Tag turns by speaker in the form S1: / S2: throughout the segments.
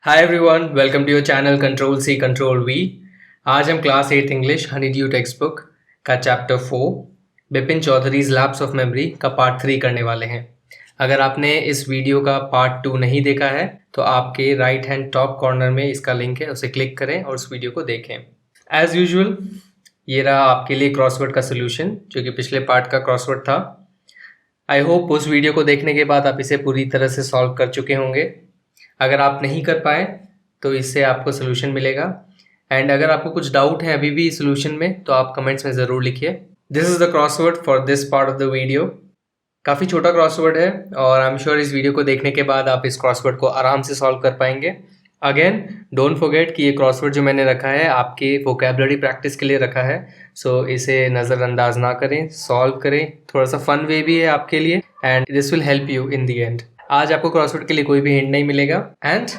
S1: Hi everyone, welcome to your channel control C control V. आज हम class 8 English honeydew text book का chapter 4 Bipin Chaudhary's lapse of memory का part 3 करने वाले हैं। अगर आपने इस वीडियो का पार्ट 2 नहीं देखा है तो आपके राइट हैंड टॉप कॉर्नर में इसका लिंक है, उसे क्लिक करें और उस वीडियो को देखें। एज यूजुअल ये रहा आपके लिए क्रॉसवर्ड का सोल्यूशन, जो कि पिछले पार्ट का क्रॉसवर्ड था। आई होप उस वीडियो को देखने के बाद आप इसे पूरी तरह से सॉल्व कर चुके होंगे। अगर आप नहीं कर पाए तो इससे आपको सोल्यूशन मिलेगा, एंड अगर आपको कुछ डाउट है अभी भी सोल्यूशन में तो आप कमेंट्स में ज़रूर लिखिए। This is the crossword for this part of the video. काफ़ी छोटा क्रॉसवर्ड है और आई एम श्योर इस वीडियो को देखने के बाद आप इस क्रॉसवर्ड को आराम से सॉल्व कर पाएंगे। अगेन डोंट फॉरगेट कि ये क्रॉसवर्ड जो मैंने रखा है आपके वोकैबुलरी प्रैक्टिस के लिए रखा है, सो इसे नज़रअंदाज ना करें, सॉल्व करें। थोड़ा सा फन वे भी है आपके लिए and this will help you in the and. आज आपको क्रॉसवर्ड के लिए कोई भी हिंट नहीं मिलेगा and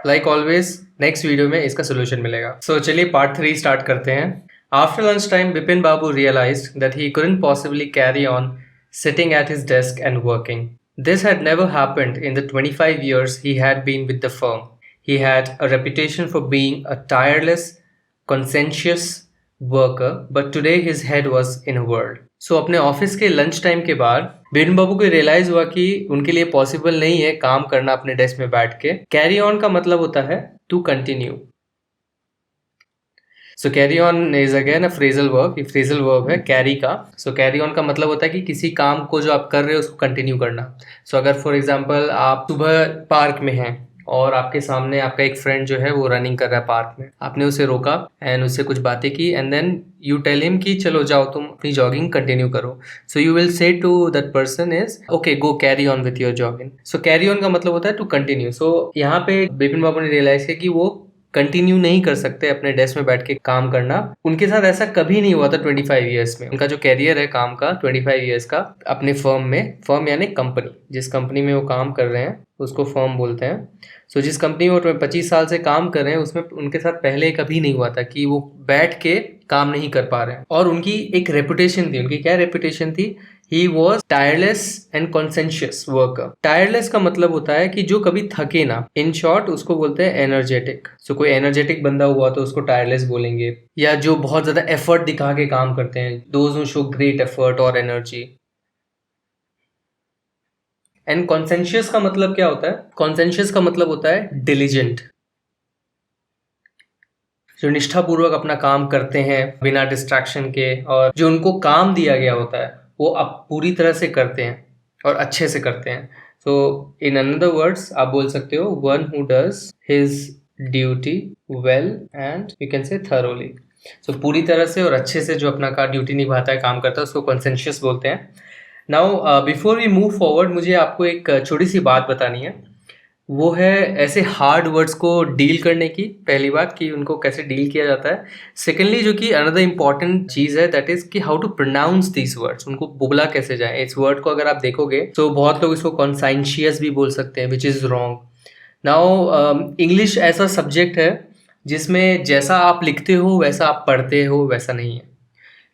S1: like always next video में इसका सोल्यूशन मिलेगा। सो चलिए पार्ट 3 स्टार्ट करते हैं। After lunch time Bipin Babu realized that he couldn't possibly carry on sitting at his desk and working. This had never happened in the 25 years he had been with the firm. He had a reputation for being a tireless, conscientious worker, but today his head was in a whirl. सो अपने office के lunch time के बाद बिपिन बाबू को realise हुआ कि उनके लिए possible नहीं है काम करना अपने डेस्क में बैठ के। कैरी ऑन का मतलब होता है to continue. So carry on is again a phrasal verb. ये फ्रेजल वर्ब है कैरी का। सो कैरी ऑन का मतलब होता है कि किसी काम को जो आप कर रहे हो उसको कंटिन्यू करना। सो अगर फॉर एग्जांपल आप सुबह पार्क में हैं और आपके सामने आपका एक फ्रेंड जो है वो रनिंग कर रहा है पार्क में, आपने उसे रोका एंड उससे कुछ बातें की and then you tell him कि चलो जाओ तुम अपनी जॉगिंग कंटिन्यू करो। So you will say to that person is okay go carry on with your jogging. So carry on का मतलब होता है टू कंटिन्यू। सो यहाँ पे बिपिन बाबू ने रियलाइज किया कि वो कंटिन्यू नहीं कर सकते अपने डेस्क में बैठ के काम करना। उनके साथ ऐसा कभी नहीं हुआ था 25 ईयर्स में। उनका जो कैरियर है काम का 25 ईयर्स का अपने फर्म में, फर्म यानी कंपनी, जिस कंपनी में वो काम कर रहे हैं उसको फर्म बोलते हैं। सो जिस कंपनी में वो 25 साल से काम कर रहे हैं उसमें उनके साथ पहले कभी नहीं हुआ था कि वो बैठ के काम नहीं कर पा रहे हैं। और उनकी एक रेपुटेशन थी। उनकी क्या रेपुटेशन थी? He was tireless and conscientious worker. Tireless का मतलब होता है कि जो कभी थके ना। In short उसको बोलते हैं एनर्जेटिक। सो कोई एनर्जेटिक बंदा हुआ तो उसको टायरलेस बोलेंगे। या जो बहुत ज्यादा एफर्ट दिखा के काम करते हैं, those who show great effort और एनर्जी। एंड कॉन्सेंशियस का मतलब क्या होता है? कॉन्सेंशियस का मतलब होता है डिलीजेंट, जो निष्ठापूर्वक अपना काम करते हैं बिना डिस्ट्रैक्शन के, और जो उनको काम दिया गया होता है वो आप पूरी तरह से करते हैं और अच्छे से करते हैं। सो इन अनदर वर्ड्स आप बोल सकते हो one who does his duty well and you can say thoroughly. So पूरी तरह से और अच्छे से जो अपना का ड्यूटी निभाता है, काम करता है, उसको कॉन्सेंशियस बोलते हैं। Now before we move forward मुझे आपको एक छोटी सी बात बतानी है। वो है ऐसे हार्ड वर्ड्स को डील करने की। पहली बात कि उनको कैसे डील किया जाता है। सेकेंडली जो कि अनदर इंपॉर्टेंट चीज़ है दैट इज कि how to pronounce these words, उनको बोला कैसे जाए। इस वर्ड को अगर आप देखोगे तो बहुत लोग इसको कॉन्साइंशियस भी बोल सकते हैं, which is wrong. Now English ऐसा सब्जेक्ट है जिसमें जैसा आप लिखते हो वैसा आप पढ़ते हो वैसा नहीं है।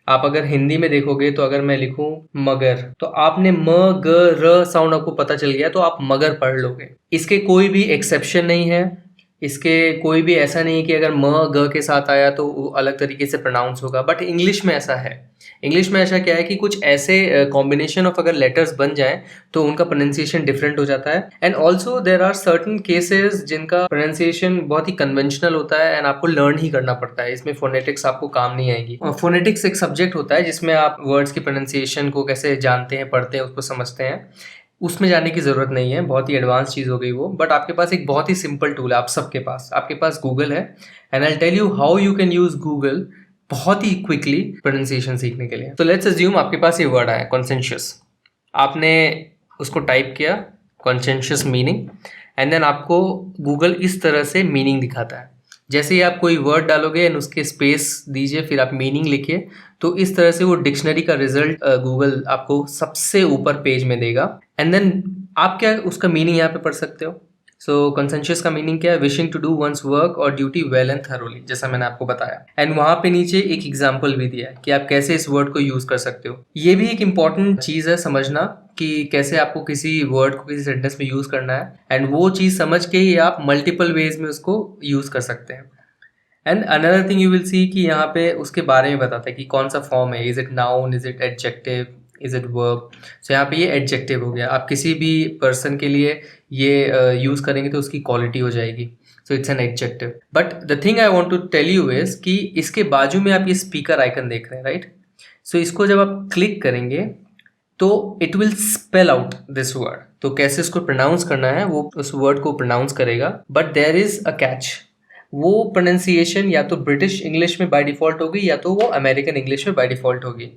S1: आप अगर हिंदी में देखोगे तो अगर मैं लिखूं मगर, तो आपने म ग र साउंड आपको पता चल गया तो आप मगर पढ़ लोगे। इसके कोई भी एक्सेप्शन नहीं है। इसके कोई भी ऐसा नहीं है कि अगर म ग के साथ आया तो वो अलग तरीके से प्रोनाउंस होगा, बट इंग्लिश में ऐसा है। इंग्लिश में ऐसा क्या है कि कुछ ऐसे कॉम्बिनेशन ऑफ अगर लेटर्स बन जाए तो उनका प्रोनाउंसिएशन डिफरेंट हो जाता है। And also there are certain cases जिनका प्रोनाउंसिएशन बहुत ही कन्वेंशनल होता है एंड आपको लर्न ही करना पड़ता है। इसमें फोनेटिक्स आपको काम नहीं आएगी। फोनेटिक्स एक सब्जेक्ट होता है जिसमें आप वर्ड्स की प्रोनाउंसिएशन को कैसे जानते हैं, पढ़ते हैं, उसको समझते हैं। उसमें जाने की ज़रूरत नहीं है, बहुत ही एडवांस चीज़ हो गई वो। बट आपके पास एक बहुत ही सिंपल टूल है, आप सबके पास, आपके पास गूगल है and I tell you how you can use Google बहुत ही क्विकली प्रोनाउंसिएशन सीखने के लिए। तो लेट्स अज्यूम आपके पास ये वर्ड आया कॉन्सेंशियस। आपने उसको टाइप किया कॉन्सेंशियस मीनिंग एंड देन आपको गूगल इस तरह से मीनिंग दिखाता है। जैसे ही आप कोई वर्ड डालोगे एंड उसके स्पेस दीजिए, फिर आप मीनिंग लिखिए, तो इस तरह से वो डिक्शनरी का रिजल्ट गूगल आपको सबसे ऊपर पेज में देगा। एंड देन आप क्या उसका मीनिंग यहाँ पे पढ़ सकते हो। सो कॉन्सेंशियस का मीनिंग क्या है? Wishing to do one's work और ड्यूटी वेल एंड थरोली, जैसा मैंने आपको बताया। एंड वहां पे नीचे एक एग्जाम्पल भी दिया है कि आप कैसे इस वर्ड को यूज कर सकते हो। ये भी एक इंपॉर्टेंट चीज है समझना कि कैसे आपको किसी वर्ड को किसी सेंटेंस में यूज करना है, एंड वो चीज समझ के ही आप मल्टीपल वेज में उसको यूज कर सकते हैं। And another thing you will see कि यहाँ पे उसके बारे में बताता है कि कौन सा फॉर्म है, is it noun, is it adjective, is it verb. So यहाँ पे ये एडजेक्टिव हो गया, आप किसी भी पर्सन के लिए ये यूज करेंगे तो उसकी क्वालिटी हो जाएगी, so it's an adjective. But the thing I want to tell you is कि इसके बाजू में आप ये स्पीकर आइकन देख रहे हैं, राइट? सो इसको जब आप क्लिक करेंगे तो it will spell out this word. तो कैसे इसको प्रोनाउंस करना है वो उस वर्ड को प्रोनाउंस करेगा, but there is a catch. वो प्रोनाउंसिएशन या तो ब्रिटिश इंग्लिश में बाय डिफॉल्ट होगी या तो वो अमेरिकन इंग्लिश में बाय डिफॉल्ट होगी,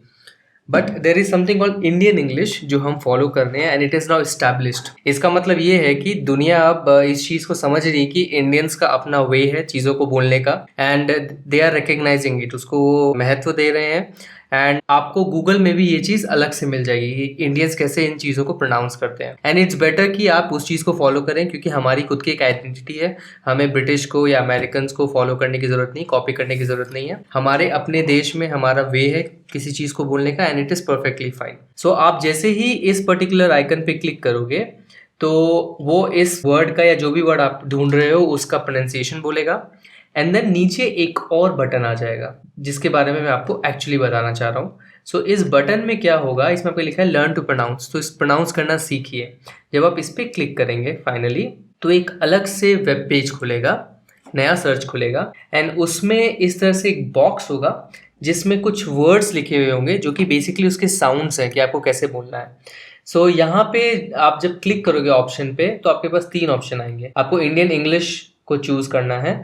S1: but there is something called Indian English जो हम फॉलो कर रहे हैं, and it is now established. इसका मतलब ये है कि दुनिया अब इस चीज को समझ रही है कि इंडियंस का अपना वे है चीजों को बोलने का, and they are recognising it, उसको वो महत्व दे रहे हैं। एंड आपको गूगल में भी ये चीज अलग से मिल जाएगी कि इंडियंस कैसे इन चीजों को प्रोनाउंस करते हैं, एंड इट्स बेटर कि आप उस चीज को फॉलो करें, क्योंकि हमारी खुद की एक आइडेंटिटी है। हमें ब्रिटिश को या अमेरिकन को फॉलो करने की जरूरत नहीं, कॉपी करने की जरूरत नहीं है। हमारे अपने देश में हमारा वे है किसी चीज को बोलने का, and it is perfectly fine. So आप जैसे ही इस पर्टिकुलर आइकन पे क्लिक करोगे तो वो इस वर्ड का या जो भी वर्ड आप ढूंढ रहे हो उसका प्रोनाउंसिएशन बोलेगा, एंड देन नीचे एक और बटन आ जाएगा जिसके बारे में मैं आपको एक्चुअली बताना चाह रहा हूँ। सो इस बटन में क्या होगा, इसमें आपको लिखा है लर्न टू प्रोनाउंस, तो इस प्रोनाउंस करना सीखिए। जब आप इस पर क्लिक करेंगे फाइनली तो एक अलग से वेब पेज खुलेगा, नया सर्च खुलेगा, एंड उसमें इस तरह से एक बॉक्स होगा जिसमें कुछ वर्ड्स लिखे हुए होंगे जो कि बेसिकली उसके साउंड्स हैं कि आपको कैसे बोलना है। सो यहाँ पे आप जब क्लिक करोगे ऑप्शन पे तो आपके पास 3 ऑप्शन आएंगे। आपको इंडियन इंग्लिश को चूज करना है।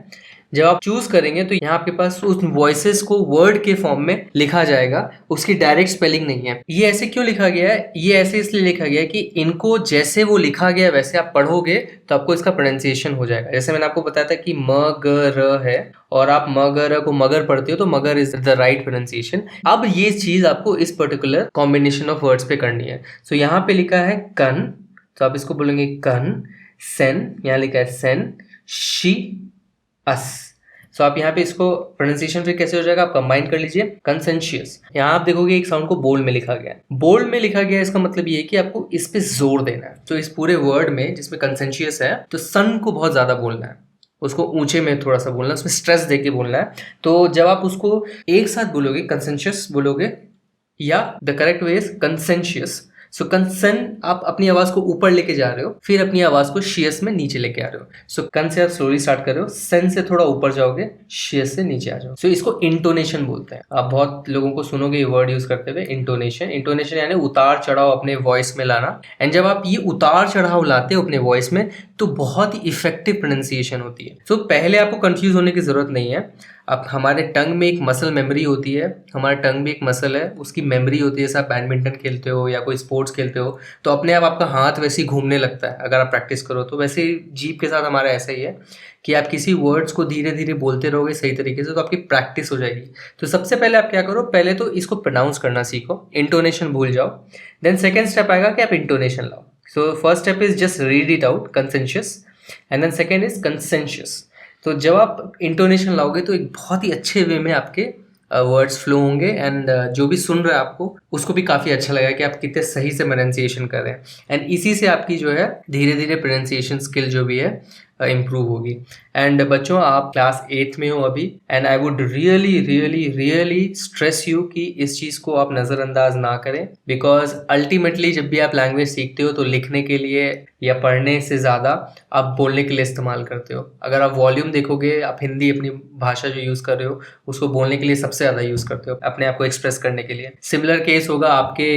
S1: जब आप चूज करेंगे तो यहाँ आपके पास उस वॉइसेस को वर्ड के फॉर्म में लिखा जाएगा, उसकी डायरेक्ट स्पेलिंग नहीं है। ये ऐसे क्यों लिखा गया है? ये ऐसे इसलिए लिखा गया है कि इनको जैसे वो लिखा गया वैसे आप पढ़ोगे तो आपको इसका प्रोनाउंसिएशन हो जाएगा। जैसे मैंने आपको बताया था कि मगर है और आप मगर को मगर पढ़ते हो तो मगर इज द राइट प्रोनाउंसिएशन। अब ये चीज आपको इस पर्टिकुलर कॉम्बिनेशन ऑफ वर्ड्स पे करनी है। सो यहाँ पे लिखा है कन, तो आप इसको बोलेंगे कन। सेन, यहाँ लिखा है सेन। शी, अस। सो आप यहाँ पे इसको प्रोनाउंसिएशन फिर कैसे हो जाएगा आप कंबाइन कर लीजिए, कंसेंशियस। यहाँ आप देखोगे एक साउंड को बोल्ड में लिखा गया है। बोल्ड में लिखा गया है इसका मतलब ये है कि आपको इस पे जोर देना है। तो इस पूरे वर्ड में जिसमें कंसेंशियस है तो सन को बहुत ज्यादा बोलना है, उसको ऊंचे में थोड़ा सा बोलना है, उसमें स्ट्रेस देके बोलना है। तो जब आप उसको एक साथ बोलोगे, कंसेंशियस बोलोगे या the correct way is conscientious. So कंसन आप अपनी आवाज को ऊपर लेके जा रहे हो, फिर अपनी आवाज को शियस में नीचे लेके आ रहे हो। सो कन से आप स्लोली स्टार्ट कर रहे हो, सेन से थोड़ा ऊपर जाओगे, शियस से नीचे आ जाओ। सो इसको इंटोनेशन बोलते हैं। आप बहुत लोगों को सुनोगे ये वर्ड यूज करते हुए, इंटोनेशन। इंटोनेशन यानी उतार चढ़ाव अपने वॉइस में लाना। एंड जब आप ये उतार चढ़ाव लाते हो अपने वॉइस में तो बहुत ही इफेक्टिव प्रोनाउंसिएशन होती है। सो पहले आपको कंफ्यूज होने की जरूरत नहीं है। अब हमारे टंग में एक मसल मेमोरी होती है, हमारा टंग भी एक मसल है, उसकी मेमोरी होती है। जैसे आप बैडमिंटन खेलते हो या कोई स्पोर्ट्स खेलते हो तो अपने आप आपका हाथ वैसे ही घूमने लगता है अगर आप प्रैक्टिस करो तो। वैसे ही जीभ के साथ हमारा ऐसा ही है कि आप किसी वर्ड्स को धीरे धीरे बोलते रहोगे सही तरीके से तो आपकी प्रैक्टिस हो जाएगी। तो सबसे पहले आप क्या करो, पहले तो इसको प्रोनाउंस करना सीखो, इंटोनेशन भूल जाओ। देन सेकेंड स्टेप आएगा कि आप इंटोनेशन लाओ। So first step is just read it out, conscientious, and then second is conscientious. तो जब आप इंटोनेशन लाओगे तो एक बहुत ही अच्छे वे में आपके वर्ड्स फ्लो होंगे, एंड जो भी सुन रहा है आपको उसको भी काफ़ी अच्छा लगेगा कि आप कितने सही से प्रोनाउंसिएशन कर रहे हैं। एंड इसी से आपकी जो है धीरे धीरे प्रोनाउंसिएशन स्किल जो भी है इम्प्रूव होगी। एंड बच्चों आप क्लास 8th में हो अभी, and I would really really really stress you कि इस चीज़ को आप नज़रअंदाज ना करें, बिकॉज अल्टीमेटली जब भी आप लैंग्वेज सीखते हो तो लिखने के लिए या पढ़ने से ज़्यादा आप बोलने के लिए इस्तेमाल करते हो। अगर आप वॉल्यूम देखोगे, आप हिंदी अपनी भाषा जो यूज़ कर रहे हो उसको बोलने के लिए सबसे ज़्यादा यूज़ करते हो, अपने आप को एक्सप्रेस करने के लिए। सिमिलर केस होगा आपके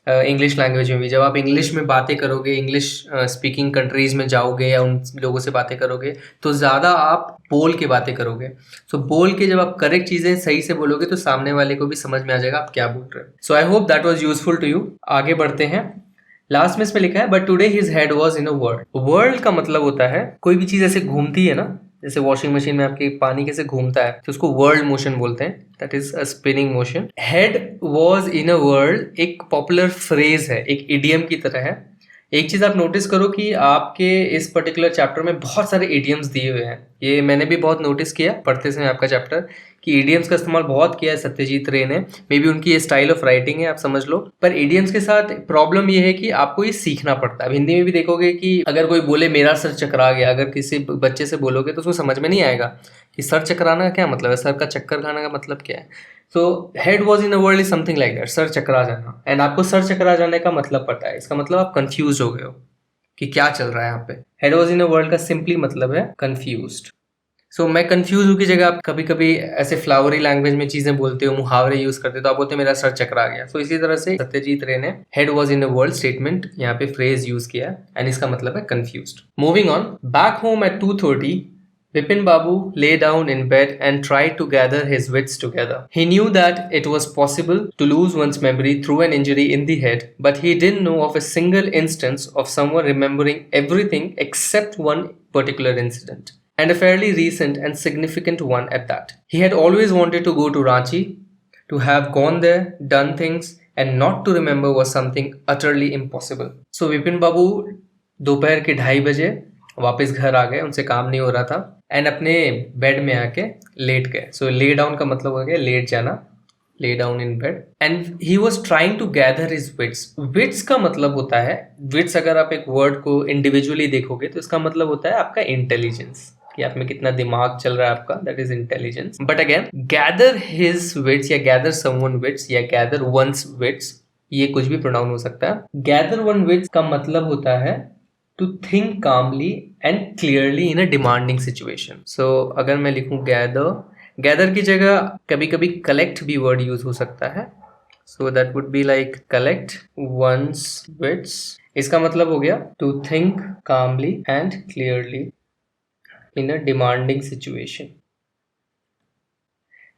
S1: इंग्लिश लैंग्वेज में भी। जब आप इंग्लिश में बातें करोगे, इंग्लिश स्पीकिंग कंट्रीज में जाओगे या उन लोगों से बातें करोगे तो ज़्यादा आप बोल के बातें करोगे। सो बोल के जब आप करेक्ट चीज़ें सही से बोलोगे तो सामने वाले को भी समझ में आ जाएगा आप क्या बोल रहे हो। So I hope that was useful to you. आगे बढ़ते हैं। लास्ट में इसमें लिखा है but today his head was in a world. World का मतलब होता है कोई भी चीज़ ऐसे घूमती है ना, जैसे वॉशिंग मशीन में आपके पानी कैसे घूमता है तो उसको वर्ल्ड मोशन बोलते हैं, that is a spinning motion. Head was in a world एक पॉपुलर फ्रेज है, एक इडियम की तरह है। एक चीज आप नोटिस करो कि आपके इस पर्टिकुलर चैप्टर में बहुत सारे इडियम्स दिए हुए हैं, ये मैंने भी बहुत नोटिस किया पढ़ते समय आपका चैप्टर, कि इडियम्स का इस्तेमाल बहुत किया है सत्यजीत रे ने। मे बी उनकी ये स्टाइल ऑफ राइटिंग है, आप समझ लो। पर इडियम्स के साथ प्रॉब्लम ये है कि आपको ये सीखना पड़ता है। हिंदी में भी देखोगे कि अगर कोई बोले मेरा सर चकरा गया, अगर किसी बच्चे से बोलोगे तो उसको समझ में नहीं आएगा कि सर चकराना का क्या मतलब है, सर का चक्कर खाने का मतलब क्या है। तो head was in a world is something like that, sir चकरा जाना। एंड आपको सर चकरा जाने का मतलब पता है, इसका मतलब आप कंफ्यूज हो गए हो कि क्या चल रहा है यहाँ पे। Head was in a world का सिंपली मतलब है कंफ्यूज्ड। सो मैं कंफ्यूज हूँ की जगह आप कभी कभी ऐसे फ्लावरी लैंग्वेज में चीजें बोलते हो, मुहावरे यूज करते हो, तो आप बोलते हो मेरा सर चकरा गया। सो इसी तरह से सत्यजीत रे ने head was in a world statement यहाँ पे फ्रेज यूज किया एंड इसका मतलब है confused. Moving on, back home at 2:30 Bipin Babu lay down in bed and tried to gather his wits together. He knew that it was possible to lose one's memory through an injury in the head, but he didn't know of a single instance of someone remembering everything except one particular incident, and a fairly recent and significant one at that. He had always wanted to go to Ranchi. To have gone there, done things, and not to remember was something utterly impossible. So Bipin Babu दोपहर के 2:30 बजे वापस घर आ गए, उनसे काम नहीं हो रहा था, एंड अपने बेड में आके लेट गए। सो ले डाउन का मतलब हो गया लेट जाना, lay down in bed, and he was trying to gather his wits. Wits का मतलब होता है, विट्स अगर आप एक वर्ड को इंडिविजुअली देखोगे तो इसका मतलब होता है आपका इंटेलिजेंस, कि आप में कितना दिमाग चल रहा है आपका, that is intelligence. But again gather his wits या गैदर समवन विट्स या गैदर वंस विट्स, ये कुछ भी प्रोनाउन हो सकता है। गैदर वन विट्स का मतलब होता है to think calmly and clearly in a demanding situation. So अगर मैं लिखूं gather की जगह कभी कभी collect भी word use हो सकता है। So that would be like collect one's wits. इसका मतलब हो गया to think calmly and clearly in a demanding situation.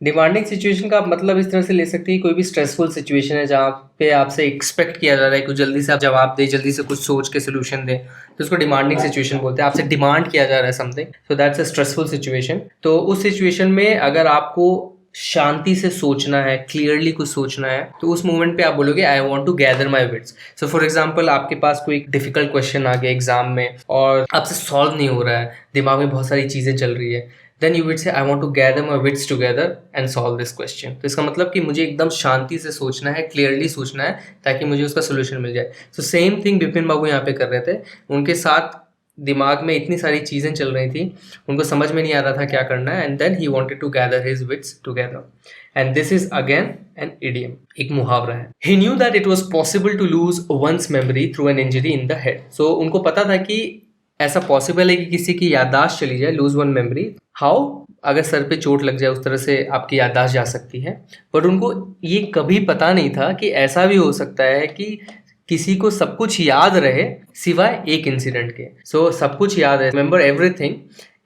S1: Demanding situation का आप मतलब इस तरह से ले सकते हैं, कोई भी स्ट्रेसफुल सिचुएशन है जहाँ पे आपसे एक्सपेक्ट किया जा रहा है कि जल्दी से आप जवाब दे, जल्दी से कुछ सोच के सोल्यूशन दे, तो उसको डिमांडिंग सिचुएशन बोलते हैं। आपसे डिमांड किया जा रहा है something, so that's a stressful situation. तो उस सिचुएशन में अगर आपको शांति से सोचना है, क्लियरली कुछ सोचना है, तो उस मोमेंट पे आप बोलोगे I want to gather my wits. So for example आपके पास कोई डिफिकल्ट क्वेश्चन आ गया एग्जाम में और आपसे सॉल्व नहीं हो रहा है, दिमाग में बहुत सारी चीजें चल रही है, then you will say I want to gather my wits together and solve this question. तो इसका मतलब कि मुझे एकदम शांति से सोचना है, क्लियरली सोचना है, ताकि मुझे उसका सोल्यूशन मिल जाए। सो सेम थिंग बिपिन बाबू यहाँ पे कर रहे थे। उनके साथ दिमाग में इतनी सारी चीजें चल रही थी, उनको समझ में नहीं आ रहा था क्या करना है, and then he wanted to gather his wits together, and this is again an idiom, एक मुहावरा है। He knew that it was possible to lose one's memory through an injury in the head. So उनको पता था कि ऐसा possible है कि किसी की याददाश्त चली जाए, लूज वन मेमोरी। हाउ? अगर सर पे चोट लग जाए उस तरह से आपकी याददाश्त जा सकती है। बट उनको ये कभी पता नहीं था कि ऐसा भी हो सकता है कि किसी को सब कुछ याद रहे सिवाय एक इंसिडेंट के। सो सब कुछ याद है, रिमेंबर एवरीथिंग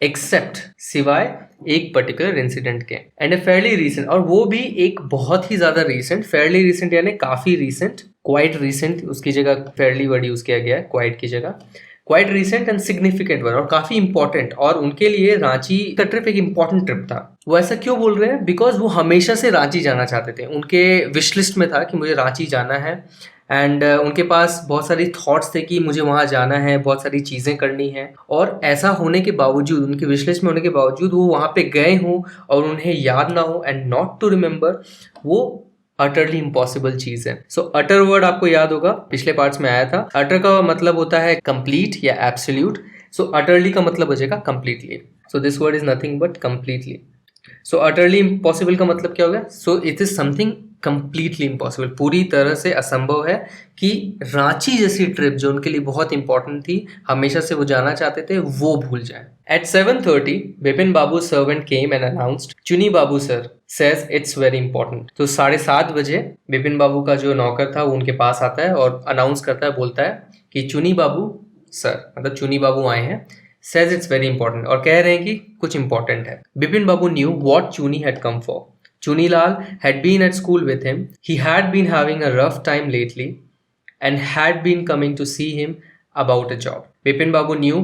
S1: एक्सेप्ट, सिवाय एक पर्टिकुलर इंसिडेंट के, एंड ए फेयरली रीसेंट, और वो भी एक बहुत ही ज्यादा रीसेंट। फेयरली रीसेंट यानी काफी रीसेंट, क्वाइट रीसेंट उसकी जगह फेयरली वर्ड यूज किया गया है क्वाइट की जगह। Quite recent and significant one, और काफी इंपॉर्टेंट, और उनके लिए रांची का ट्रिप एक इंपॉर्टेंट ट्रिप था। वो ऐसा क्यों बोल रहे हैं? बिकॉज वो हमेशा से रांची जाना चाहते थे, उनके विश लिस्ट में था कि मुझे रांची जाना है, एंड उनके पास बहुत सारी थॉट्स थे कि मुझे वहाँ जाना है, बहुत सारी चीज़ें करनी है, और ऐसा होने के बावजूद, उनके विश लिस्ट में होने के बावजूद वो वहाँ पे गए हों और उन्हें याद ना हो, एंड नॉट टू रिमेंबर, वो अटरली इम्पॉसिबल चीज है। सो अटर वर्ड आपको याद होगा, पिछले पार्ट्स में आया था। अटर का मतलब होता है कंप्लीट या एब्सोल्यूट। सो अटरली का मतलब हो जाएगा completely. So this word is nothing but completely. So utterly impossible का मतलब क्या हो गया? So it is something completely impossible, पूरी तरह से असंभव है कि रांची जैसी ट्रिप जो उनके लिए बहुत इंपॉर्टेंट थी, हमेशा से वो जाना चाहते थे, वो भूल जाए। At 7:30, Bipin Babu's servant came and announced, "Chuni Babu sir says it's very important." तो 7:30 बजे बिपिन बाबू का जो नौकर था वो उनके पास आता है और अनाउंस करता है, बोलता है कि चुनी बाबू सर, मतलब चुनी बाबू आए हैं, says it's very important, और कह रहे हैं कि कुछ इंपॉर्टेंट है। बिपिन बाबू knew what Chuni had come for. Chuni Lal had been at school with him. He had been having a rough time lately and had been coming to see him about a job. Bipin Babu knew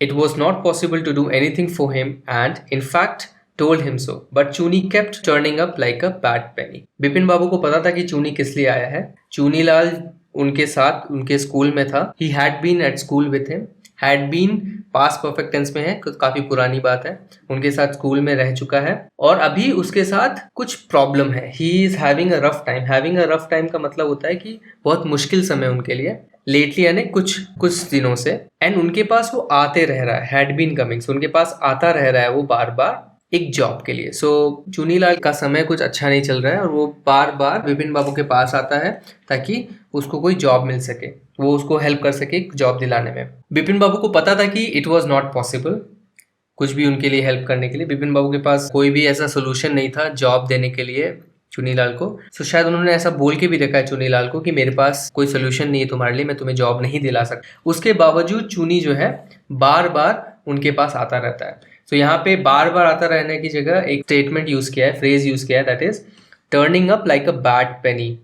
S1: it was not possible to do anything for him and, in fact, told him so. But Chuni kept turning up like a bad penny. Bipin Babu को पता था कि चूनी किस लिए आया है। चूनी लाल उनके साथ उनके स्कूल में था। He had been at school with him. Had been past perfect tense में है, काफी पुरानी बात है। उनके साथ स्कूल में रह चुका है और अभी उसके साथ कुछ प्रॉब्लम है। He is having a rough time. Having a rough time का मतलब होता है कि बहुत मुश्किल समय उनके लिए, लेटली यानी कुछ दिनों से। एंड उनके पास वो आते रह रहा है, हैड बीन कमिंग, उनके पास आता रह रहा है वो बार बार एक जॉब के लिए। सो चुनीलाल का समय कुछ अच्छा नहीं चल रहा है और वो बार बार विपिन बाबू के पास आता है ताकि उसको कोई जॉब मिल सके, वो उसको हेल्प कर सके जॉब दिलाने में। विपिन बाबू को पता था कि इट वॉज नॉट पॉसिबल कुछ भी उनके लिए हेल्प करने के लिए। विपिन बाबू के पास कोई भी ऐसा सोल्यूशन नहीं था जॉब देने के लिए चुनीलाल को। सो शायद उन्होंने ऐसा बोल के भी रखा है चुनीलाल को कि मेरे पास कोई सोल्यूशन नहीं है तुम्हारे लिए, मैं तुम्हें जॉब नहीं दिला सकता। उसके बावजूद चुनी जो है बार बार उनके पास आता रहता है। तो यहाँ पे बार बार आता रहने की जगह एक स्टेटमेंट यूज किया है, फ्रेज यूज किया है, that is turning up like a bad penny.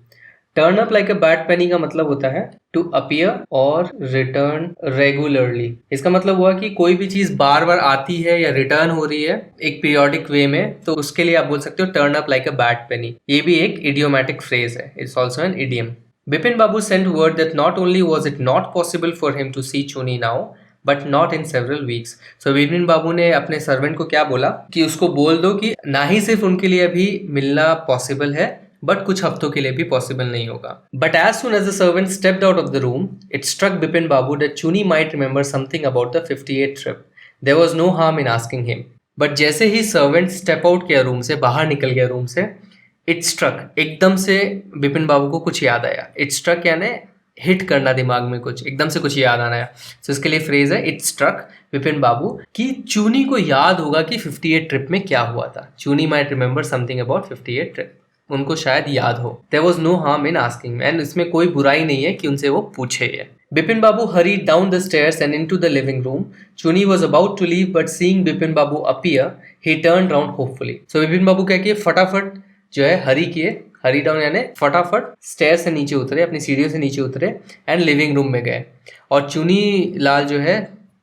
S1: Turn up like a bad penny का मतलब होता है टू अपीयर और रिटर्न रेगुलरली। इसका मतलब हुआ कि कोई भी चीज बार बार आती है या रिटर्न हो रही है एक पीरियोडिक वे में, तो उसके लिए आप बोल सकते हो turn up like a bad penny. ये भी एक इडियोमैटिक फ्रेज है, it's also an idiom. Bipin Babu sent word that not only was it not possible for him to see Chuni now, but not in several weeks. So Bipin Babu ने अपने servant को क्या बोला कि उसको बोल दो कि ना ही सिर्फ उनके लिए अभी मिलना पॉसिबल है, बट कुछ हफ्तों के लिए भी पॉसिबल नहीं होगा। But as soon as the servant stepped out of the room, it struck Bipin Babu that Chuni might remember something about the 58th trip. There was no harm in asking him. But जैसे ही servant step out किया room से, बाहर निकल गया room से, it struck, एकदम से बिपिन बाबू को कुछ याद आया। इट स्ट्रक यानी हिट करना दिमाग में, कुछ एकदम से कुछ याद आना है। तो इसके लिए फ्रेज है इट स्ट्रक विपिन बाबू कि चूनी को याद होगा कि 58 ट्रिप में क्या हुआ था। Chuni might remember something about 58 trip, उनको शायद याद हो। There was no harm in asking, and इसमें कोई बुराई नहीं है कि उनसे वो पूछे ये। Bipin Babu hurried down the stairs and into the living room. Chuni was about to leave, but seeing Bipin Babu appear, he turned round hopefully. So Bipin Babu क्या किए, फटाफट जो है हरी किए, हरी डाउन यानी फटाफट स्टेयर से नीचे उतरे, अपनी सीढ़ियों से नीचे उतरे एंड लिविंग रूम में गए। और चुनी लाल जो है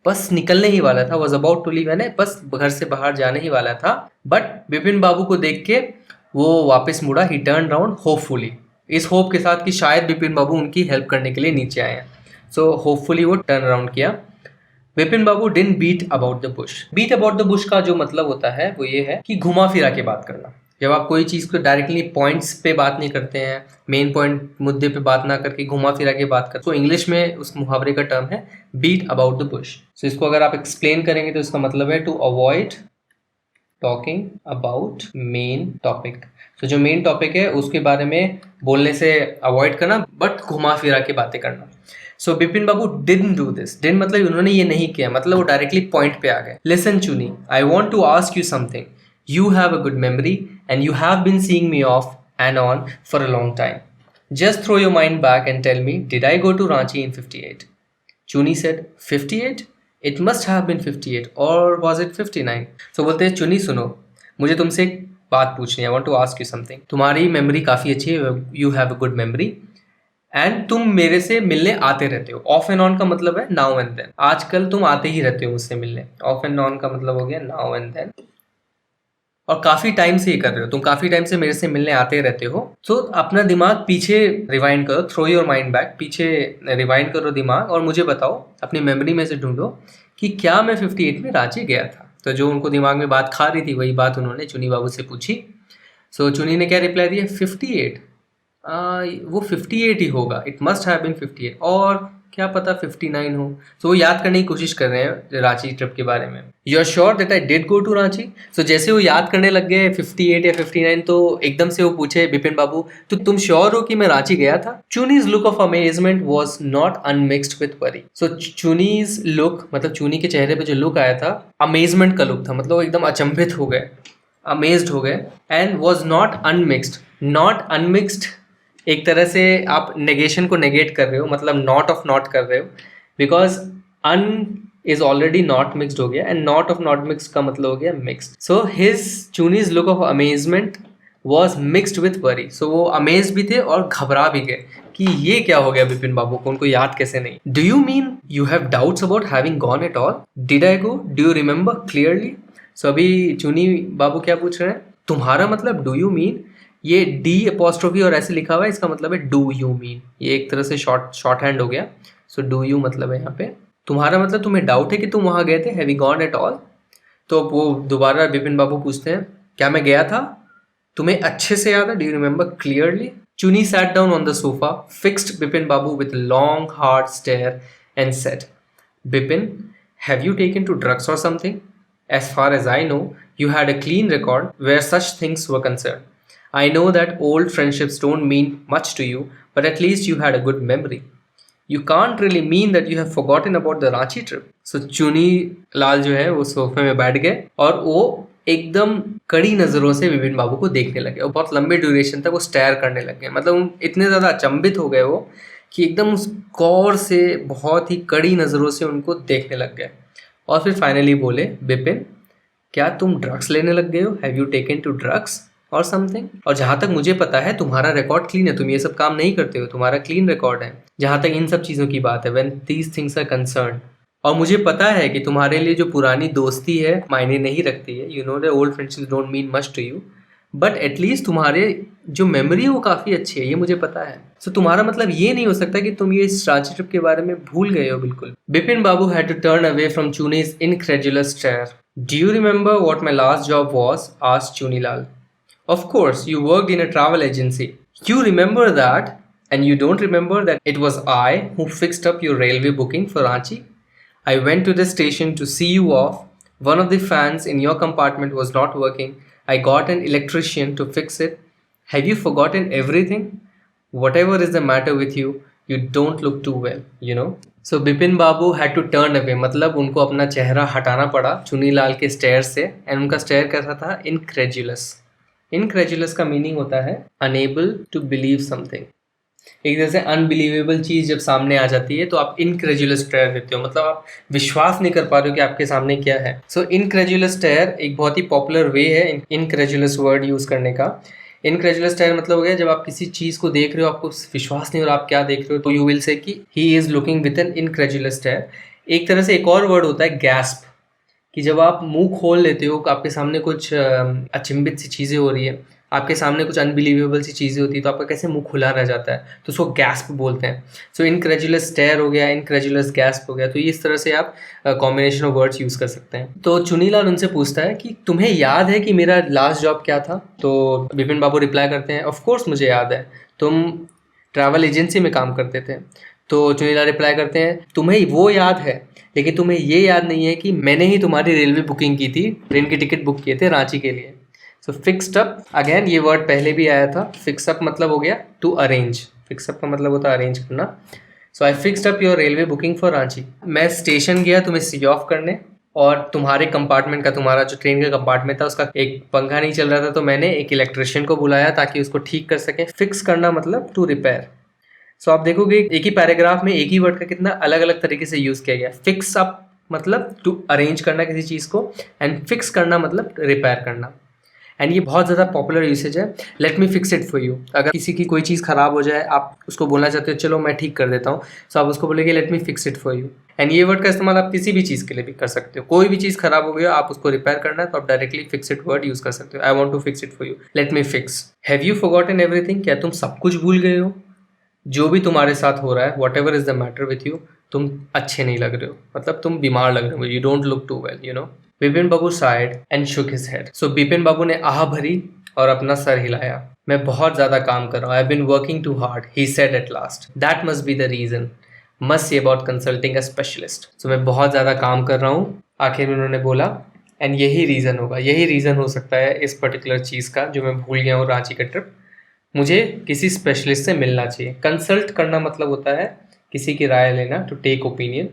S1: बस निकलने ही वाला था, वॉज अबाउट टू लीव यानी बस घर से बाहर जाने ही वाला था। बट बिपिन बाबू को देख के वो वापस मुड़ा, ही टर्न राउंड होपफुली, इस होप के साथ कि शायद बिपिन बाबू उनकी हेल्प करने के लिए नीचे आए हैं। सो होपफुली वो टर्न अराउंड किया। Bipin Babu didn't beat about the bush. Beat about the bush का जो मतलब होता है वो ये है कि घुमा फिरा के बात करना। जब आप कोई चीज़ को डायरेक्टली पॉइंट्स पे बात नहीं करते हैं, मेन पॉइंट मुद्दे पे बात ना करके घुमा फिरा के बात करते, तो इंग्लिश में उस मुहावरे का टर्म है beat about the bush. So इसको अगर आप एक्सप्लेन करेंगे तो इसका मतलब है to avoid talking about main topic. तो जो मेन टॉपिक है उसके बारे में बोलने से अवॉइड करना, बट घुमा फिरा के बातें करना। सो Bipin Babu didn't do this. Didn't मतलब उन्होंने ये नहीं किया, मतलब वो डायरेक्टली पॉइंट पे आ गए। Listen Chuni, I want to ask you something. You have a good memory and you have been seeing me off and on for a long time. Just throw your mind back and tell me, did I go to Ranchi in 58? Chuni said, 58? It must have been 58, or was it 59? So बोलते हैं चुनी सुनो, मुझे तुमसे एक बात पूछनी है, I want to ask you something. तुम्हारी मेमोरी काफ़ी अच्छी है, you have a good memory. And तुम मेरे से मिलने आते रहते हो। ऑफ एंड ऑन का मतलब है नाउ एंड देन। आजकल तुम आते ही रहते हो मुझसे मिलने। ऑफ एंड ऑन का मतलब हो गया नाउ एंड देन। और काफी टाइम से ये कर रहे हो, तुम काफी टाइम से मेरे से मिलने आते रहते हो। तो अपना दिमाग पीछे रिवाइंड करो, थ्रो योर माइंड बैक, पीछे रिवाइंड करो दिमाग और मुझे बताओ, अपनी मेमोरी में से ढूंढो कि क्या मैं 58 में रांची गया था। तो जो उनको दिमाग में बात खा रही थी वही बात उन्होंने चुनी बाबू से पूछी। सो चुनी ने क्या रिप्लाई दिया, 58? वो 58 ही होगा, इट मस्ट हैव बीन 58, और क्या पता 59 हो। तो वो याद करने की कोशिश कर रहे हैं रांची ट्रिप के बारे में। You are sure that I did go to Ranchi? So जैसे वो याद करने लग गए 58 या 59, तो एकदम से वो पूछे बिपिन बाबू, तो तुम श्योर हो कि मैं रांची गया था? Chuni's look of amazement was not unmixed with worry. So Chuni's look मतलब चुनी के चेहरे पे जो लुक आया था, अमेजमेंट का लुक था, मतलब वो एकदम अचंभित हो गए, अमेज्ड हो गए। And was not unmixed, not unmixed एक तरह से आप नेगेशन को नेगेट कर रहे हो, मतलब नॉट ऑफ नॉट कर रहे हो, because un is already not mixed हो गया and not of not mixed का मतलब हो गया mixed. So his Chuni's look of amazement was mixed with worry. So वो अमेज भी थे और घबरा भी गए कि ये क्या हो गया बिपिन बाबू को, उनको याद कैसे नहीं। Do you mean you have doubts about having gone at all? Did I go? Do you remember clearly? So अभी चुनी बाबू क्या पूछ रहे हैं, तुम्हारा मतलब डू यू मीन, ये डी अपोस्ट्रोफी और ऐसे लिखा हुआ है, इसका मतलब है डू यू मीन। ये एक तरह से शॉर्ट हैंड हो गया। सो डू यू मतलब है यहाँ पे तुम्हारा मतलब तुम्हें डाउट है कि तुम वहां गए थे, have you gone at all? तो वो दोबारा बिपिन बाबू पूछते हैं, क्या मैं गया था? तुम्हें अच्छे से याद है? Do you remember clearly? चुनी sat down on the sofa, fixed Bipin Babu with a long hard stare and said, Bipin, have you taken to drugs or something? As far as I know, you had a clean record where such things were concerned. I know that old friendships don't mean much to you, but at least you had a good memory. You can't really mean that you have forgotten about the Ranchi trip. So चुनी लाल जो है वो सोफे में बैठ गए और वो एकदम कड़ी नजरों से विपिन बाबू को देखने लगे और बहुत लंबे ड्यूरेशन तक वो स्टेयर करने लगे। मतलब इतने ज्यादा अचंभित हो गए वो कि एकदम उस गौर से बहुत ही कड़ी नजरों से उनको देखने लग गए। और फिर फाइनली बोले, बिपिन क्या तुम ड्रग्स लेने लग गए हो? Have you taken to drugs और समथिंग? और जहां तक मुझे पता है तुम्हारा रिकॉर्ड क्लीन है, तुम ये सब काम नहीं करते हो, तुम्हारा क्लीन रिकॉर्ड है जहां तक इन सब चीजों की बात है, when these things are concern. और मुझे पता है कि तुम्हारे लिए जो पुरानी दोस्ती है मायने नहीं रखती है, you know the old friendships don't mean much to you, but at least तुम्हारे जो मेमोरी है वो काफी अच्छी है, ये मुझे पता है। सो तुम्हारा मतलब ये नहीं हो सकता कि तुम ये इस रांची ट्रिप के बारे में भूल गए हो बिल्कुल। Bipin Babu had to turn away from Chuni's incredulous stare. Do you remember what my last job was? asked Chunilal. Of course, you worked in a travel agency. You remember that, and you don't remember that it was I who fixed up your railway booking for Ranchi? I went to the station to see you off. One of the fans in your compartment was not working. I got an electrician to fix it. Have you forgotten everything? Whatever is the matter with you, you don't look too well, you know. So Bipin Babu had to turn away, मतलब उनको अपना चेहरा हटाना पड़ा चुनीलाल के stair से। And उनका stair कैसा था? इनक्रेजुलस। इनक्रेजुलस का मीनिंग होता है अनेबल टू बिलीव समथिंग। एक तरह से अनबिलीवेबल चीज जब सामने आ जाती है तो आप इनक्रेजुलस स्टेयर देते हो, मतलब आप विश्वास नहीं कर पा रहे हो कि आपके सामने क्या है। सो इनक्रेजुलस स्टेयर एक बहुत ही पॉपुलर वे है इनक्रेजुलस वर्ड यूज करने का। इनक्रेजुलस स्टेयर मतलब हो गया जब आप किसी चीज को देख रहे हो, आपको विश्वास नहीं हो रहा आप क्या देख रहे हो, तो यू विल से कि he is looking with an incredulous stare. एक तरह से एक और वर्ड होता है गैस्प, कि जब आप मुंह खोल लेते हो, आपके सामने कुछ अचंभित सी चीज़ें हो रही है, आपके सामने कुछ अनबिलीवेबल सी चीज़ें होती है, तो आपका कैसे मुंह खुला रह जाता है, तो उसको गैस्प बोलते हैं। सो इनक्रेजुलस स्टेयर हो गया, इनक्रेजुलस गैस्प हो गया। तो इस तरह से आप कॉम्बिनेशन ऑफ वर्ड्स यूज़ कर सकते हैं। तो चुनीलाल उनसे पूछता है कि तुम्हें याद है कि मेरा लास्ट जॉब क्या था? तो बिपिन बाबू रिप्लाई करते हैं, ऑफ कोर्स मुझे याद है, तुम ट्रैवल एजेंसी में काम करते थे। तो चुनीलाल रिप्लाई करते हैं, तुम्हें वो याद है लेकिन तुम्हें ये याद नहीं है कि मैंने ही तुम्हारी रेलवे बुकिंग की थी, ट्रेन की टिकट बुक किए थे रांची के लिए। सो फिक्स्ड अप, अगेन ये वर्ड पहले भी आया था। फिक्स अप मतलब हो गया टू अरेंज, फिक्स अप का मतलब होता है अरेंज करना। So I fixed up your railway booking for Ranchi. मैं स्टेशन गया तुम्हें सी ऑफ करने, और तुम्हारे कंपार्टमेंट का, तुम्हारा जो ट्रेन का कंपार्टमेंट था उसका एक पंखा नहीं चल रहा था, तो मैंने एक इलेक्ट्रिशियन को बुलाया ताकि उसको ठीक कर सके। फिक्स करना मतलब टू रिपेयर। सो आप देखोगे एक ही पैराग्राफ में एक ही वर्ड का कितना अलग अलग तरीके से यूज किया गया। फिक्स अप मतलब टू अरेंज करना किसी चीज को, एंड फिक्स करना मतलब रिपेयर करना। एंड ये बहुत ज़्यादा पॉपुलर यूसेज है, late me fix it for you. अगर किसी की कोई चीज़ खराब हो जाए, आप उसको बोलना चाहते हो चलो मैं ठीक कर देता हूँ, सो आप उसको बोलेंगे late me fix it for you. And ये वर्ड का इस्तेमाल आप किसी भी चीज़ के लिए भी कर सकते हो। कोई भी चीज़ खराब हो गई हो, आप उसको रिपेयर करना है तो आप directly fix it word use कर सकते हो। I want to fix it for you, let me fix. Have you forgotten everything? क्या तुम सब कुछ भूल गए हो? जो भी तुम्हारे साथ हो रहा है, what ever is the matter with you, तुम अच्छे नहीं लग रहे हो, मतलब तुम बीमार लग रहे हो, you don't look too well, you know. Bipin Babu sighed and shook his head. So Bipin Babu ने आह भरी और अपना सर हिलाया। मैं बहुत ज्यादा काम कर रहा हूँ, I have been working too hard, he said at last. That must be the reason, must see about consulting a specialist. So मैं बहुत ज्यादा काम कर रहा हूँ, आखिर में उन्होंने बोला, एंड यही रीजन होगा, यही रीजन हो सकता है इस पर्टिकुलर चीज का जो मैं भूल गया हूँ रांची का ट्रिप। मुझे किसी स्पेशलिस्ट से मिलना चाहिए। कंसल्ट करना मतलब होता है किसी की राय लेना, टू टेक ओपिनियन।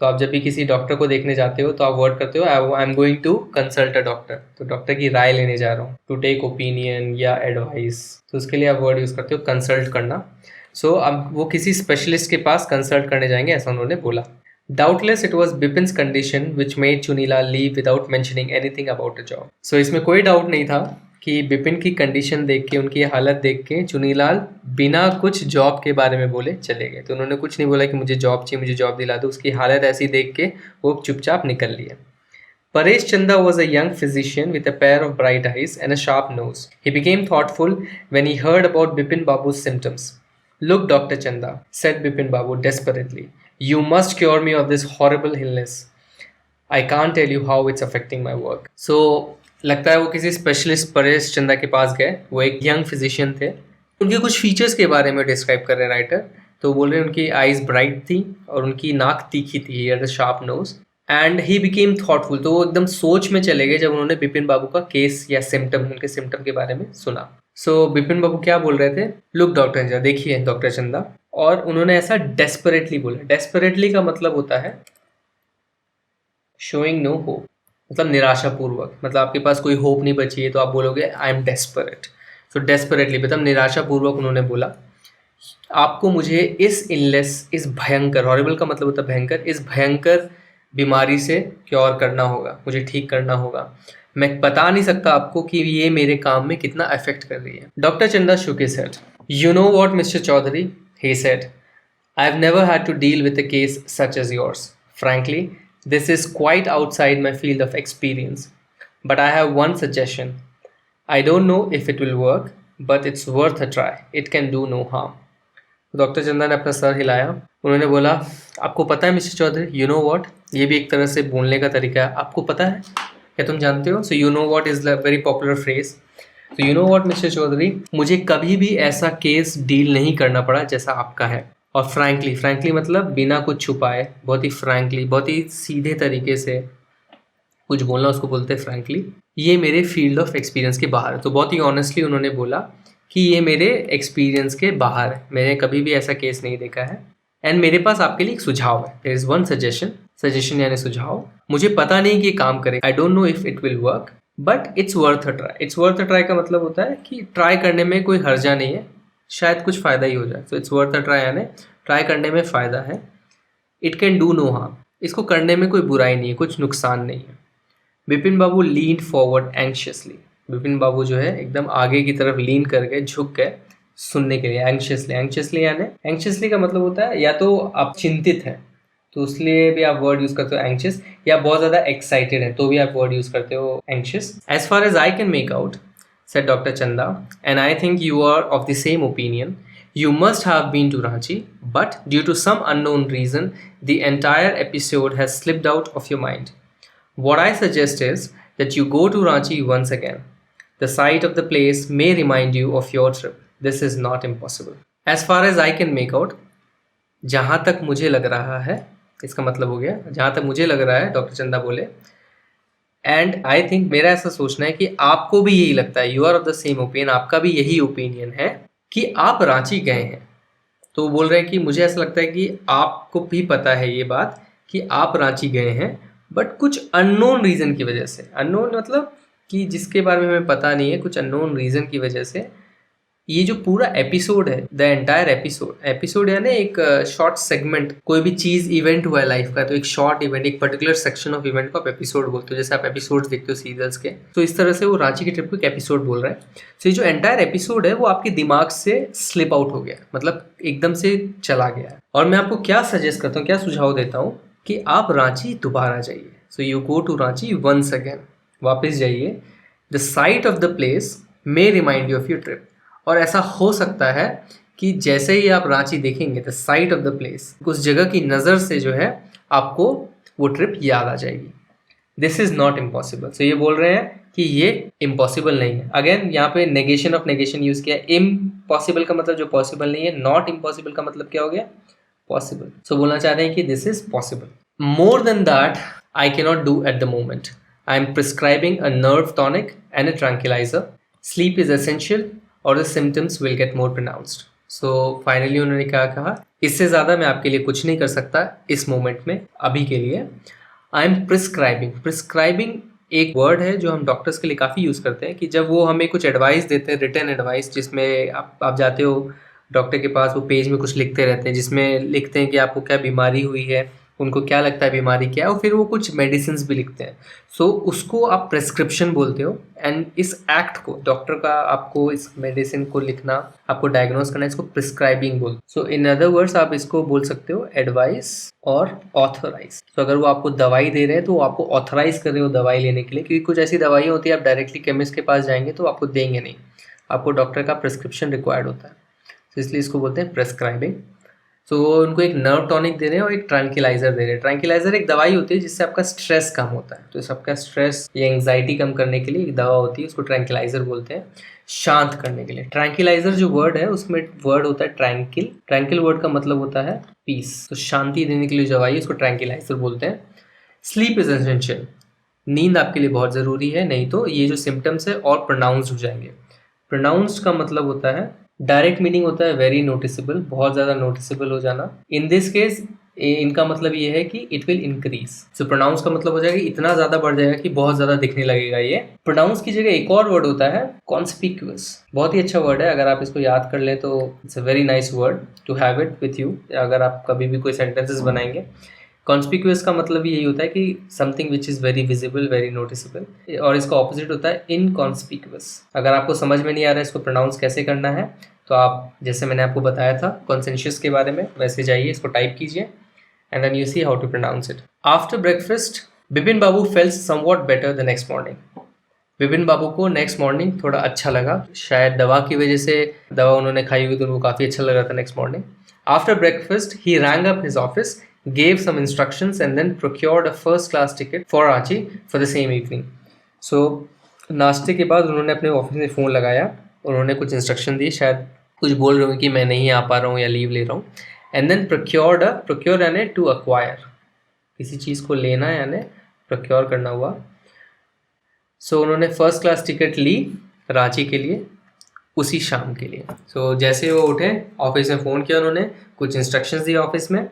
S1: तो आप जब भी किसी डॉक्टर को देखने जाते हो तो आप वर्ड करते हो I am going to consult a doctor, तो डॉक्टर की राय लेने जा रहा हूँ, टू टेक ओपिनियन या एडवाइस, तो उसके लिए आप वर्ड यूज़ करते हो कंसल्ट करना। सो अब वो किसी स्पेशलिस्ट के पास कंसल्ट करने जाएंगे, ऐसा उन्होंने बोला। Doubtless it was Bipin's condition which made Chunilal leave without mentioning anything about a job. So इसमें कोई डाउट नहीं था कि बिपिन की कंडीशन देख के, उनकी हालत देख के चुनीलाल बिना कुछ जॉब के बारे में बोले चले गए। तो उन्होंने कुछ नहीं बोला कि मुझे जॉब चाहिए, मुझे जॉब दिला दो। उसकी हालत ऐसी देख के वो चुपचाप निकल लिए। Paresh Chanda was a young physician with a pair of bright eyes and a sharp nose. He became thoughtful when he heard about Bipin Babu's symptoms. Look, Dr. Chanda, said Bipin Babu desperately. You must cure me of this horrible illness, I can't tell you how it's affecting my work. So लगता है वो किसी specialist Paresh चंदा के पास गए। वो एक young physician थे। उनके कुछ फीचर्स के बारे में डिस्क्राइब कर रहे हैं राइटर। तो बोल रहे हैं उनकी आईज ब्राइट थी और उनकी नाक तीखी थी, here the sharp nose, and he became thoughtful. तो वो एकदम सोच में चले गए जब उन्होंने बिपिन बाबू का केस या सिम्टम, उनके सिम्टम के बारे में सुना। सो बिपिन बाबू क्या बोल रहे थे, लुक डॉक्टर चंदा, देखिए डॉक्टर चंदा। और उन्होंने ऐसा डेस्परेटली बोला। डेस्परेटली का मतलब होता है शोइंग नो होप, मतलब निराशापूर्वक। मतलब आपके पास कोई होप नहीं बची है तो आप बोलोगे I am desperate. So desperately मतलब निराशापूर्वक उन्होंने बोला, आपको मुझे इस इलनेस, इस भयंकर, हॉरिबल का मतलब होता है भयंकर, इस भयंकर बीमारी से क्योर करना होगा, मुझे ठीक करना होगा। मैं बता नहीं सकता आपको कि ये मेरे काम में कितना अफेक्ट कर रही है। डॉक्टर चंदा shook his head. You know what, Mr. Chaudhary, he said, I've never had to deal with a case such as yours. Frankly, this is quite outside my field of experience. But I have one suggestion. I don't know if it will work, but it's worth a try. It can do no harm. Doctor चंदा ने अपना sir हिलाया। उन्होंने बोला, आपको पता है mister Chaudhary, you know what, ये भी एक तरह से बोलने का तरीका है। आपको पता है, क्या तुम जानते हो? So you know what is the very popular phrase. तो you know what mister Chowdhury, मुझे कभी भी ऐसा केस डील नहीं करना पड़ा जैसा आपका है। और फ्रैंकली, फ्रैंकली मतलब बिना कुछ छुपाए, बहुत ही फ्रैंकली, बहुत ही सीधे तरीके से कुछ बोलना, उसको बोलते हैं फ्रैंकली। ये मेरे फील्ड ऑफ एक्सपीरियंस के बाहर है। तो बहुत ही ऑनेस्टली उन्होंने बोला कि ये मेरे एक्सपीरियंस के बाहर है, मैंने कभी भी ऐसा केस नहीं देखा है। एंड मेरे पास आपके लिए एक सुझाव है, there is one suggestion. Suggestion यानी सुझाव। मुझे पता नहीं कि ये काम करे, I don't know if it will work, but it's worth a try. It's worth a try का मतलब होता है कि ट्राई करने में कोई हर्जा नहीं है, शायद कुछ फ़ायदा ही हो जाए। तो इट्स वर्थ अ ट्राई यानी ट्राई करने में फ़ायदा है। It can do no harm, इसको करने में कोई बुराई नहीं है, कुछ नुकसान नहीं है। बिपिन बाबू लीन फॉरवर्ड एंग्शियसली। बिपिन बाबू जो है एकदम आगे की तरफ लीन कर गए, झुक गए सुनने के लिए। एंग्शियसली, एंग्शियसली यानी, एंग्शियसली का मतलब होता है या तो आप चिंतित हैं तो उसलिए भी आप वर्ड यूज करते हो एंग्शियस, या बहुत ज़्यादा एक्साइटेड है तो भी आप वर्ड यूज करते हो anxious. As far as I can make out, said Dr. Chanda, and I think you are of the same opinion. You must have been to Ranchi, but due to some unknown reason, the entire episode has slipped out of your mind. What I suggest is that you go to Ranchi once again. The sight of the place may remind you of your trip. This is not impossible. As far as I can make out, जहाँ तक मुझे लग रहा है, इसका मतलब हो गया जहाँ तक मुझे लग रहा है, डॉक्टर चंदा बोले। एंड आई थिंक, मेरा ऐसा सोचना है कि आपको भी यही लगता है, you are of the same opinion, आपका भी यही ओपिनियन है कि आप रांची गए हैं। तो वो बोल रहे हैं कि मुझे ऐसा लगता है कि आपको भी पता है ये बात कि आप रांची गए हैं, बट कुछ अननोन रीज़न की वजह से, अननोन मतलब कि जिसके बारे में हमें पता नहीं है, कुछ अननोन रीज़न की वजह से ये जो पूरा एपिसोड है, द एंटायर एपिसोड, एपिसोड यानी एक शॉर्ट सेगमेंट, कोई भी चीज़ इवेंट हुआ है लाइफ का तो एक शॉर्ट इवेंट, एक पर्टिकुलर सेक्शन ऑफ इवेंट को आप एपिसोड बोलते हो, जैसे आप एपिसोड्स देखते हो सीरियल्स के। तो इस तरह से वो रांची की ट्रिप को एक एपिसोड बोल रहा है। तो ये जो एंटायर एपिसोड है वो आपके दिमाग से स्लिप आउट हो गया, मतलब एकदम से चला गया। और मैं आपको क्या सजेस्ट करता हूँ, क्या सुझाव देता हूँ कि आप रांची दोबारा जाइए। So you go to Ranchi once again, वापस जाइए। The sight of the place may remind you of your trip. और ऐसा हो सकता है कि जैसे ही आप रांची देखेंगे, the sight of the place, उस जगह की नज़र से जो है आपको वो ट्रिप याद आ जाएगी। This is not impossible. So ये बोल रहे हैं कि ये इम्पॉसिबल नहीं है। अगेन यहाँ पे नेगेशन ऑफ नेगेशन यूज़ किया। इम्पॉसिबल का मतलब जो पॉसिबल नहीं है, नॉट इम्पॉसिबल का मतलब क्या हो गया, पॉसिबल। सो बोलना चाह रहे हैं कि this is possible. More than that I can not do at the moment. I am prescribing a nerve tonic and a tranquilliser. Sleep is essential और the symptoms will get more pronounced. So finally उन्होंने क्या कहा, इससे ज़्यादा मैं आपके लिए कुछ नहीं कर सकता इस मोमेंट में, अभी के लिए। आई एम प्रिस्क्राइबिंग। प्रिस्क्राइबिंग एक वर्ड है जो हम डॉक्टर्स के लिए काफ़ी यूज़ करते हैं कि जब वो हमें कुछ एडवाइस देते हैं, रिटन एडवाइस, जिसमें आप जाते हो डॉक्टर के पास, वो पेज में कुछ लिखते रहते हैं जिसमें लिखते हैं कि आपको क्या बीमारी हुई है, उनको क्या लगता है बीमारी क्या है, और फिर वो कुछ मेडिसिन भी लिखते हैं। सो उसको आप प्रेस्क्रिप्शन बोलते हो। एंड इस एक्ट को, डॉक्टर का आपको इस मेडिसिन को लिखना, आपको डायग्नोस करना, इसको प्रिस्क्राइबिंग बोलते हैं। सो इन अदर वर्ड्स आप इसको बोल सकते हो एडवाइस और ऑथराइज। तो अगर वो आपको दवाई दे रहे हैं तो वो आपको ऑथराइज कर रहे हो दवाई लेने के लिए, क्योंकि कुछ ऐसी दवाइयाँ होती है आप डायरेक्टली केमिस्ट के पास जाएंगे तो आपको देंगे नहीं, आपको डॉक्टर का प्रिस्क्रिप्शन रिक्वायर्ड होता है। तो इसलिए इसको बोलते हैं प्रेस्क्राइबिंग। तो वो उनको एक नर्व टॉनिक दे रहे हैं और एक ट्रैंक्विलाइजर दे रहे हैं। ट्रैंक्विलाइजर एक दवाई होती है जिससे आपका स्ट्रेस कम होता है, तो सबका स्ट्रेस या एंग्जाइटी कम करने के लिए एक दवा होती है, उसको ट्रैंक्विलाइजर बोलते हैं, शांत करने के लिए। ट्रैंक्विलाइजर जो वर्ड है उसमें वर्ड होता है ट्रैंकिल। ट्रैंकिल वर्ड का मतलब होता है पीस, तो शांति देने के लिए जो दवाई है उसको ट्रैंक्विलाइजर बोलते हैं। स्लीप इज एसेंशियल, नींद आपके लिए बहुत ज़रूरी है, नहीं तो ये जो सिम्टम्स है और प्रोनाउंस हो जाएंगे। प्रोनाउंस का मतलब होता है, डायरेक्ट मीनिंग होता है वेरी नोटिसेबल, बहुत ज़्यादा नोटिसेबल हो जाना। इन दिस केस इनका मतलब ये है कि it will increase. So pronounce का मतलब हो जाएगा इतना ज़्यादा बढ़ जाएगा कि बहुत ज़्यादा दिखने लगेगा ये। प्रोनाउंस की जगह एक और वर्ड होता है कॉन्स्पिक्यूअस, बहुत ही अच्छा वर्ड है, अगर आप इसको याद कर ले तो it's a very nice word to have it with you, अगर आप कभी भी कोई सेंटेंसेस बनाएंगे। कॉन्स्पिक्यूअस का मतलब यही होता है कि something which is very visible, very noticeable, और इसका ऑपोजिट होता है इनकॉन्स्पिक्यूअस। अगर आपको समझ में नहीं आ रहा है इसको प्रोनाउंस कैसे करना है, तो आप जैसे मैंने आपको बताया था कॉन्सेंशियस के बारे में, वैसे जाइए, इसको टाइप कीजिए and then you see how to pronounce it. After breakfast Bipin Babu felt somewhat better the next morning. Vipin Babu को नेक्स्ट मॉर्निंग थोड़ा अच्छा लगा, शायद दवा की वजह से, दवा उन्होंने खाई हुई तो उनको काफ़ी अच्छा लग रहा था next morning. After breakfast he rang up his office, gave some instructions and then procured a first class ticket for Ranchi for the same evening. So नाश्ते के बाद उन्होंने अपने ऑफिस में फ़ोन लगाया, उन्होंने कुछ इंस्ट्रक्शन दी, शायद कुछ बोल रहे हो कि मैं नहीं आ पा रहा हूँ या लीव ले रहा हूँ। एंड देन प्रोक्योर यानी टू अक्वायर, किसी चीज़ को लेना यानी प्रोक्योर करना हुआ। सो उन्होंने फर्स्ट क्लास टिकट ली रांची के लिए उसी शाम के लिए। सो जैसे वो उठे, ऑफिस में फ़ोन किया उन्होंने, कुछ इंस्ट्रक्शंस दिए ऑफिस में,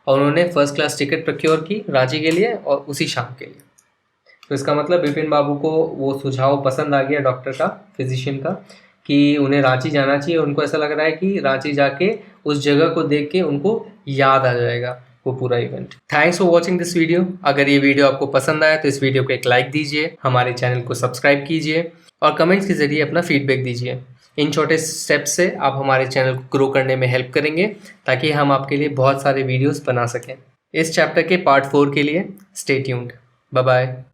S1: और उन्होंने फर्स्ट क्लास टिकट प्रोक्योर की रांची के लिए और उसी शाम के लिए। तो इसका मतलब विपिन बाबू को वो सुझाव पसंद आ गया डॉक्टर का, फिजिशियन का, कि उन्हें रांची जाना चाहिए। उनको ऐसा लग रहा है कि रांची जाके उस जगह को देख के उनको याद आ जाएगा वो पूरा event. Thanks for watching this video. अगर ये वीडियो आपको पसंद आया तो इस वीडियो को एक लाइक दीजिए, हमारे चैनल को सब्सक्राइब कीजिए और कमेंट्स के जरिए अपना फीडबैक दीजिए। इन छोटे स्टेप्स से आप हमारे चैनल को ग्रो करने में हेल्प करेंगे ताकि हम आपके लिए बहुत सारे वीडियोस बना सकें। इस चैप्टर के पार्ट 4 के लिए स्टे ट्यून्ड। Bye bye.